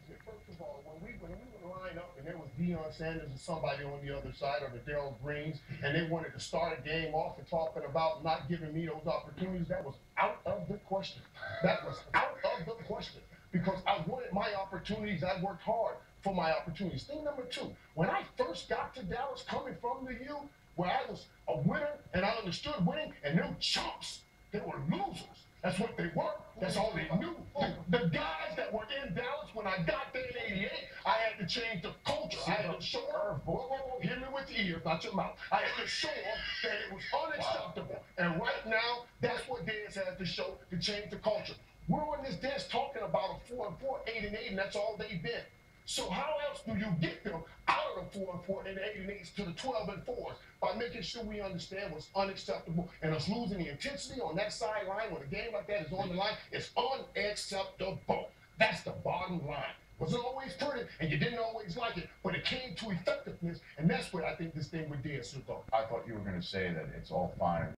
First of all, when we would line up and there was Deion Sanders and somebody on the other side, or the Darrell Greens, and they wanted to start a game off and talking about not giving me those opportunities, that was out of the question. That was out of the question. Because I wanted my opportunities. I worked hard for my opportunities. Thing number two, when I first got to Dallas, coming from the U, where I was a winner and I understood winning, and them chumps, they were losers. That's what they were. That's all they knew. The guys that were in Dallas when I got there in '88, I had to change the culture. I had to show them, hear me with your ears, not your mouth. I had to show them that it was unacceptable. And right now, that's what Dez has to show to change the culture. We're on this desk talking about a 4-4, 8-8, and that's all they've been. So how else do you get them out of the 4-4 and 8-8s to the 12-4s? By making sure we understand what's unacceptable, and us losing the intensity on that sideline when a game like that is on the line is unacceptable. That's the bottom line. Wasn't always pretty, and you didn't always like it, but it came to effectiveness, and that's where I think this thing with Dez should go. I thought you were going to say that it's all fine